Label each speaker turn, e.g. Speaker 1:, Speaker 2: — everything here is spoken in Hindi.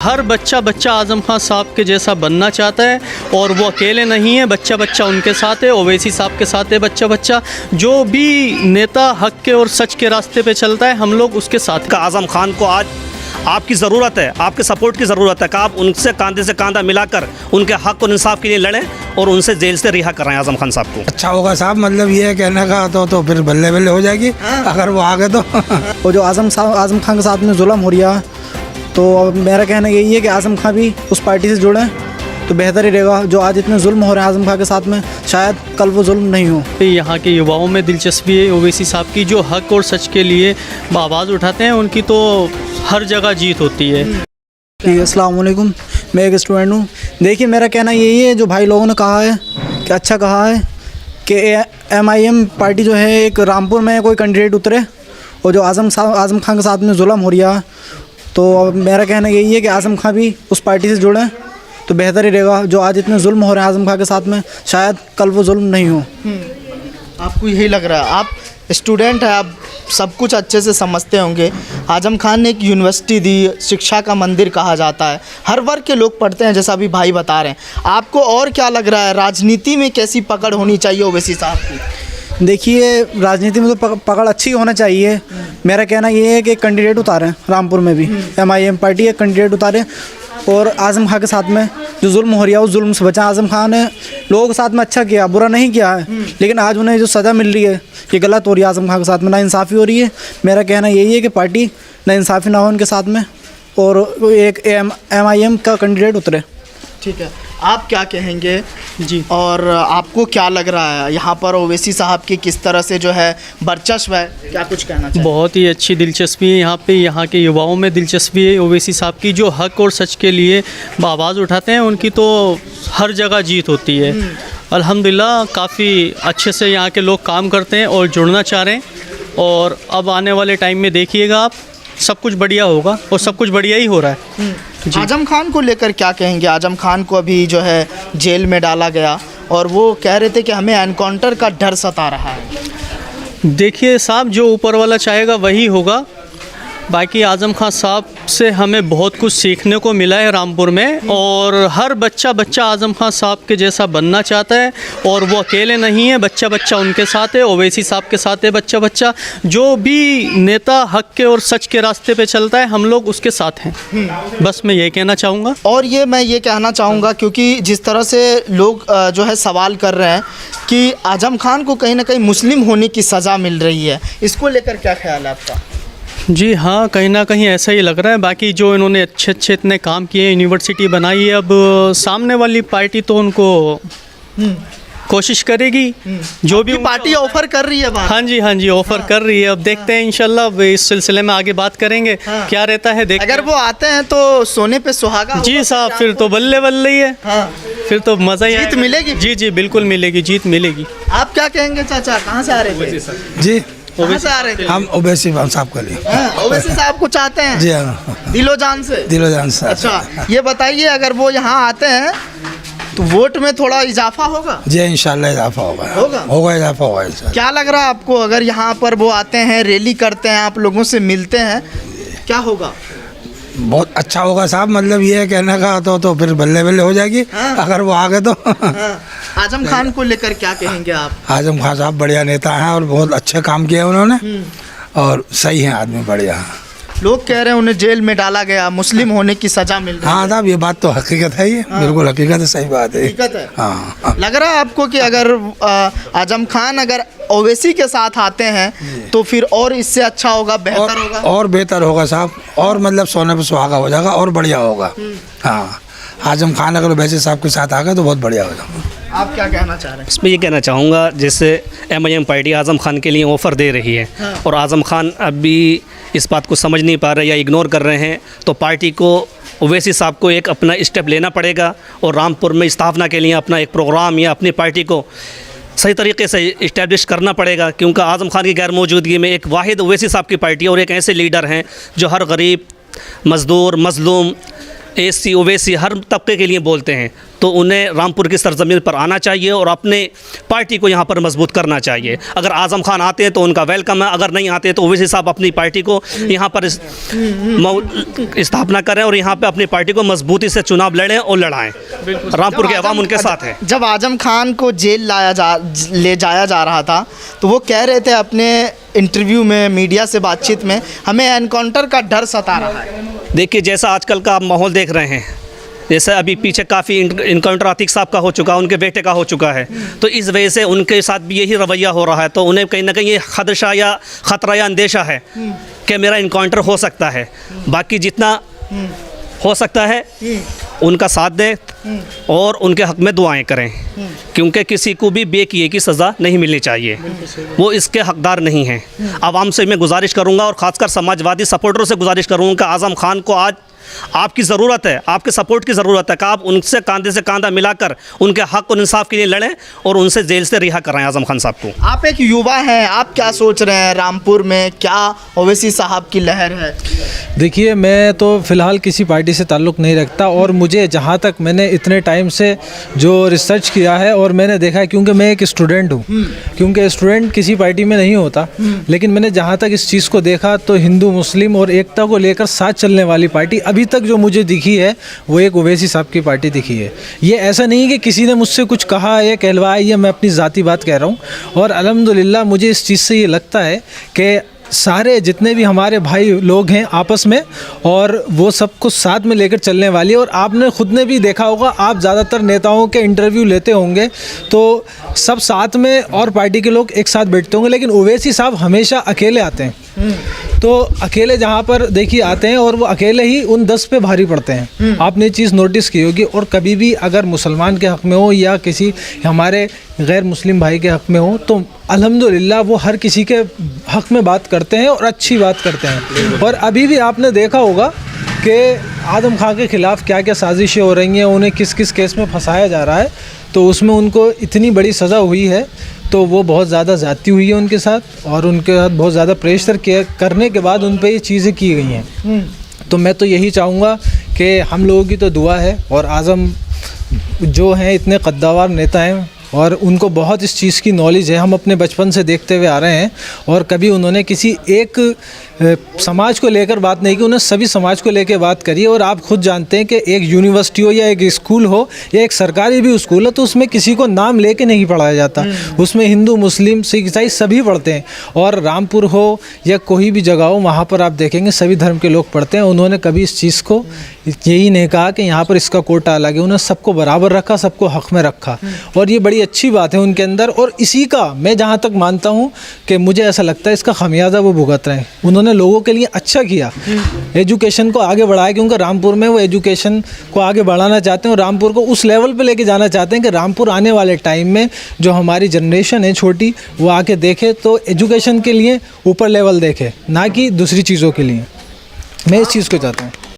Speaker 1: हर बच्चा बच्चा आज़म खान साहब के जैसा बनना चाहता है, और वो अकेले नहीं है, बच्चा बच्चा उनके साथ है, ओवैसी साहब के साथ है बच्चा बच्चा। जो भी नेता हक के और सच के रास्ते पे चलता है, हम लोग उसके साथ।
Speaker 2: आज़म खान को आज आपकी ज़रूरत है, आपके सपोर्ट की ज़रूरत है कि आप उनसे कंधे से कंधा मिलाकर उनके हक़ और इंसाफ के लिए लड़ें और उनसे जेल से रिहा कराएं आज़म खान साहब को।
Speaker 3: अच्छा होगा साहब, मतलब ये कहने का तो फिर बल्ले बल्ले हो जाएगी अगर वो आ गए तो।
Speaker 4: और जो आज़म खान के साथ में जुल्म हो रहा है, तो मेरा कहना यही है कि आज़म खान भी उस पार्टी से जुड़ें तो बेहतर ही रहेगा। जो आज इतने जुल्म हो रहे हैं आज़म खान के साथ में, शायद कल वो जुल्म नहीं हो।
Speaker 1: यहाँ के युवाओं में दिलचस्पी है ओवैसी साहब की, जो हक और सच के लिए आवाज़ उठाते हैं, उनकी तो हर जगह जीत होती है।
Speaker 4: अस्सलाम वालेकुम, मैं एक स्टूडेंट हूँ। देखिए, मेरा कहना यही है, जो भाई लोगों ने कहा है कि अच्छा कहा है कि MIM पार्टी जो है एक रामपुर में कोई कैंडिडेट उतरे, और जो आज़म खान के साथ में जुल्म हो रहा है, तो मेरा कहना यही है कि आज़म खान भी उस पार्टी से जुड़ें तो बेहतर ही रहेगा। जो आज इतने जुल्म हो रहे हैं आज़म खान के साथ में, शायद कल वो जुल्म नहीं हो।
Speaker 5: आपको यही लग रहा है? आप स्टूडेंट हैं, आप सब कुछ अच्छे से समझते होंगे। आज़म खान ने एक यूनिवर्सिटी दी, शिक्षा का मंदिर कहा जाता है, हर वर्ग के लोग पढ़ते हैं, जैसा अभी भाई बता रहे हैं। आपको और क्या लग रहा है, राजनीति में कैसी पकड़ होनी चाहिए ओवैसी साहब की?
Speaker 4: देखिए, राजनीति में तो पकड़ अच्छी होना चाहिए। मेरा कहना ये है कि कैंडिडेट उतारें, रामपुर में भी MIM पार्टी एक कैंडिडेट उतारें, और आज़म खान के साथ में जो जुल्म हो रहा है उस जुल्म से बचा। आज़म खान ने लोगों के साथ में अच्छा किया, बुरा नहीं किया है, लेकिन आज उन्हें जो सज़ा मिल रही है ये गलत हो रही है। आज़म खान के साथ में नाइंसाफ़ी हो रही है। मेरा कहना यही है कि पार्टी नाइंसाफ़ी ना हो उनके साथ में, और एक MIM का कैंडिडेट उतरे।
Speaker 5: ठीक है, आप क्या कहेंगे
Speaker 1: जी,
Speaker 5: और आपको क्या लग रहा है यहाँ पर ओवैसी साहब की किस तरह से जो है वर्चस्व है, क्या कुछ कहना चाहिए?
Speaker 1: बहुत ही अच्छी दिलचस्पी है यहाँ पे, यहाँ के युवाओं में दिलचस्पी है ओवैसी साहब की, जो हक और सच के लिए आवाज़ उठाते हैं, उनकी तो हर जगह जीत होती है। अल्हम्दुलिल्लाह काफ़ी अच्छे से यहाँ के लोग काम करते हैं और जुड़ना चाह रहे हैं, और अब आने वाले टाइम में देखिएगा आप, सब कुछ बढ़िया होगा, और सब कुछ बढ़िया ही हो रहा है।
Speaker 5: आज़म खान को लेकर क्या कहेंगे? आज़म खान को अभी जो है जेल में डाला गया, और वो कह रहे थे कि हमें एनकाउंटर का डर सता रहा है।
Speaker 1: देखिए साहब, जो ऊपर वाला चाहेगा वही होगा। बाकी आज़म खान साहब से हमें बहुत कुछ सीखने को मिला है रामपुर में, और हर बच्चा बच्चा आज़म खान साहब के जैसा बनना चाहता है, और वो अकेले नहीं है, बच्चा बच्चा उनके साथ है, ओवैसी साहब के साथ है बच्चा बच्चा। जो भी नेता हक के और सच के रास्ते पे चलता है, हम लोग उसके साथ हैं। बस मैं ये कहना चाहूँगा।
Speaker 5: और ये मैं ये कहना चाहूँगा, क्योंकि जिस तरह से लोग जो है सवाल कर रहे हैं कि आज़म खान को कहीं ना कहीं मुस्लिम होने की सज़ा मिल रही है, इसको लेकर क्या ख्याल है आपका?
Speaker 1: जी हाँ, कहीं ना कहीं ऐसा ही लग रहा है। बाकी जो इन्होंने अच्छे अच्छे इतने काम किए, यूनिवर्सिटी बनाई है, अब सामने वाली पार्टी तो उनको कोशिश करेगी, जो भी
Speaker 5: पार्टी ऑफर कर रही है बात।
Speaker 1: हाँ जी ऑफर कर रही है। अब देखते हैं, इंशाल्लाह इस सिलसिले में आगे बात करेंगे। क्या रहता है देखते
Speaker 5: अगर वो आते हैं तो सोने पे सुहागा
Speaker 1: जी साहब, फिर तो बल्ले बल्ले ही है। फिर तो मज़ा ही
Speaker 5: जीत मिलेगी।
Speaker 1: जी बिल्कुल मिलेगी, जीत मिलेगी।
Speaker 5: आप क्या कहेंगे चाचा, कहाँ से आ रहे थे?
Speaker 3: जी,
Speaker 5: कहाँ से आ रहे थे?
Speaker 3: हम ओवैसी साहब के लिए।
Speaker 5: ओवैसी साहब को चाहते हैं?
Speaker 3: जी हाँ,
Speaker 5: दिलो जान से।
Speaker 3: दिलो जान से।
Speaker 5: अच्छा, ये बताइए, अगर वो यहाँ आते हैं तो वोट में थोड़ा इजाफा होगा?
Speaker 3: जी इंशाल्लाह इजाफा होगा इजाफा होगा इंशाल्लाह।
Speaker 5: क्या लग रहा है आपको, अगर यहाँ पर वो आते हैं, रैली करते हैं, आप लोगों से मिलते हैं, क्या होगा?
Speaker 3: बहुत अच्छा होगा साहब, मतलब ये कहने का तो फिर बल्ले बल्ले हो जाएगी अगर वो आ गए तो।
Speaker 5: आज़म खान को लेकर क्या कहेंगे आप?
Speaker 3: आज़म खान साहब बढ़िया नेता हैं और बहुत अच्छे काम किए उन्होंने, और सही हैं आदमी, बढ़िया।
Speaker 5: लोग कह रहे हैं उन्हें जेल में डाला गया, मुस्लिम होने की सजा मिल रही है।
Speaker 3: हाँ साहब, ये बात तो हकीकत है, ये बिल्कुल हकीकत है, सही बात है।
Speaker 5: हकीकत है।
Speaker 3: हाँ।
Speaker 5: लग रहा है आपको कि अगर आज़म खान अगर ओवैसी के साथ आते हैं तो फिर और इससे अच्छा होगा, बेहतर होगा?
Speaker 3: और बेहतर होगा साहब, और मतलब सोने पर सुहागा हो जाएगा और बढ़िया होगा। हाँ, आज़म खान अगर ओवैसी साहब के साथ आ गए तो बहुत बढ़िया हो जाएगा।
Speaker 5: आप क्या कहना चाह रहे हैं?
Speaker 2: इसमें ये कहना चाहूँगा, जैसे MIM पार्टी आज़म खान के लिए ऑफ़र दे रही है, और आज़म खान अभी इस बात को समझ नहीं पा रहे या इग्नोर कर रहे हैं, तो पार्टी को ओवैसी साहब को एक अपना स्टेप लेना पड़ेगा, और रामपुर में स्थापना के लिए अपना एक प्रोग्राम या अपनी पार्टी को सही तरीके से इस्टेब्लिश करना पड़ेगा। क्योंकि आज़म खान की गैर मौजूदगी में एक वाहिद ओवैसी साहब की पार्टी और एक ऐसे लीडर हैं जो हर गरीब, मज़दूर, मज़लूम, SC, ओवैसी हर तबके के लिए बोलते हैं। तो उन्हें रामपुर की सरजमीन पर आना चाहिए और अपने पार्टी को यहाँ पर मजबूत करना चाहिए। अगर आज़म खान आते हैं तो उनका वेलकम है, अगर नहीं आते तो ओवैसी साहब अपनी पार्टी को यहाँ पर स्थापना करें और यहाँ पे अपनी पार्टी को मजबूती से चुनाव लड़ें और लड़ाएं। रामपुर के अवाम उनके साथ है।
Speaker 5: जब आजम खान को जेल ले जाया जा रहा था तो वो कह रहे थे अपने इंटरव्यू में, मीडिया से बातचीत में, हमें एनकाउंटर का डर सता रहा है।
Speaker 2: देखिए, जैसा आजकल का आप माहौल देख रहे हैं, जैसे अभी पीछे काफ़ी इनकाउंटर आतिक साहब का हो चुका है, उनके बेटे का हो चुका है, तो इस वजह से उनके साथ भी यही रवैया हो रहा है। तो उन्हें कहीं ना कहीं ये खदशा या ख़तरा या अंदेशा है कि मेरा इनकाउंटर हो सकता है। बाकी जितना हो सकता है उनका साथ दें और उनके हक़ में दुआएं करें, क्योंकि किसी को भी बेकिए की सज़ा नहीं मिलनी चाहिए, वो इसके हकदार नहीं हैं। आवाम से मैं गुजारिश करूंगा और ख़ासकर समाजवादी सपोर्टरों से गुजारिश करूंगा कि आज़म खान को आज आपकी ज़रूरत है, आपके सपोर्ट की ज़रूरत है कि आप उनसे कंधे से कंधा मिलाकर उनके हक़ और इंसाफ के लिए लड़ें और उनसे जेल से रिहा कराएं आज़म खान साहब को।
Speaker 5: आप एक युवा हैं, आप क्या सोच रहे हैं? रामपुर में क्या ओवैसी साहब की लहर है?
Speaker 6: देखिए, मैं तो फ़िलहाल किसी पार्टी से ताल्लुक़ नहीं रखता और मुझे जहाँ तक मैंने इतने टाइम से जो रिसर्च किया है और मैंने देखा है, क्योंकि मैं एक स्टूडेंट हूँ, क्योंकि स्टूडेंट किसी पार्टी में नहीं होता, लेकिन मैंने जहाँ तक इस चीज़ को देखा तो हिंदू मुस्लिम और एकता को लेकर साथ चलने वाली पार्टी अभी तक जो मुझे दिखी है वो एक ओवैसी साहब की पार्टी दिखी है। ये ऐसा नहीं कि किसी ने मुझसे कुछ कहा या कहलवाया, ये मैं अपनी ज़ाती बात कह रहा हूँ। और अल्हम्दुलिल्लाह मुझे इस चीज़ से ये लगता है कि सारे जितने भी हमारे भाई लोग हैं आपस में, और वो सबको साथ में लेकर चलने वाली है। और आपने खुद ने भी देखा होगा, आप ज़्यादातर नेताओं के इंटरव्यू लेते होंगे तो सब साथ में और पार्टी के लोग एक साथ बैठते होंगे, लेकिन ओवैसी साहब हमेशा अकेले आते हैं। तो अकेले जहाँ पर देखिए आते हैं और वो अकेले ही उन 10 पे भारी पड़ते हैं। आपने ये चीज़ नोटिस की होगी। और कभी भी अगर मुसलमान के हक़ में हो या किसी हमारे गैर मुस्लिम भाई के हक़ में हो तो अल्हम्दुलिल्लाह वो हर किसी के हक़ में बात करते हैं और अच्छी बात करते हैं। और अभी भी आपने देखा होगा कि आज़म खान के ख़िलाफ़ क्या क्या साजिशें हो रही हैं, उन्हें किस किस केस में फंसाया जा रहा है, तो उसमें उनको इतनी बड़ी सज़ा हुई है तो वो बहुत ज़्यादा ज़्यादती हुई है उनके साथ और उनके साथ बहुत ज़्यादा प्रेशर करने के बाद उन पे ये चीज़ें की गई हैं। तो मैं तो यही चाहूँगा कि हम लोगों की तो दुआ है, और आज़म जो हैं इतने कद्दावर नेता हैं और उनको बहुत इस चीज़ की नॉलेज है, हम अपने बचपन से देखते हुए आ रहे हैं, और कभी उन्होंने किसी एक समाज को लेकर बात नहीं की, उन्होंने सभी समाज को लेकर बात करी। और आप खुद जानते हैं कि एक यूनिवर्सिटी हो या एक स्कूल हो या एक सरकारी भी स्कूल हो तो उसमें किसी को नाम लेके नहीं पढ़ाया जाता, उसमें हिंदू मुस्लिम सिख ईसाई सभी पढ़ते हैं। और रामपुर हो या कोई भी जगह हो वहाँ पर आप देखेंगे सभी धर्म के लोग पढ़ते हैं। उन्होंने कभी इस चीज़ को यही नहीं कहा कि यहाँ पर इसका कोटा अलग है, उन्होंने सबको बराबर रखा, सबको हक़ में रखा, और ये बड़ी अच्छी बात है उनके अंदर। और इसी का मैं जहाँ तक मानता हूँ कि मुझे ऐसा लगता है इसका खमियाजा वो भुगत रहे हैं। उन्होंने लोगों के लिए अच्छा किया, एजुकेशन को आगे बढ़ाया, क्योंकि रामपुर में वो एजुकेशन को आगे बढ़ाना चाहते हैं और रामपुर को उस लेवल पे लेके जाना चाहते हैं कि रामपुर आने वाले टाइम में जो हमारी जनरेशन है छोटी वो आके देखे तो एजुकेशन के लिए ऊपर लेवल देखे, ना कि दूसरी चीज़ों के लिए। मैं इस चीज़ को चाहता हूँ।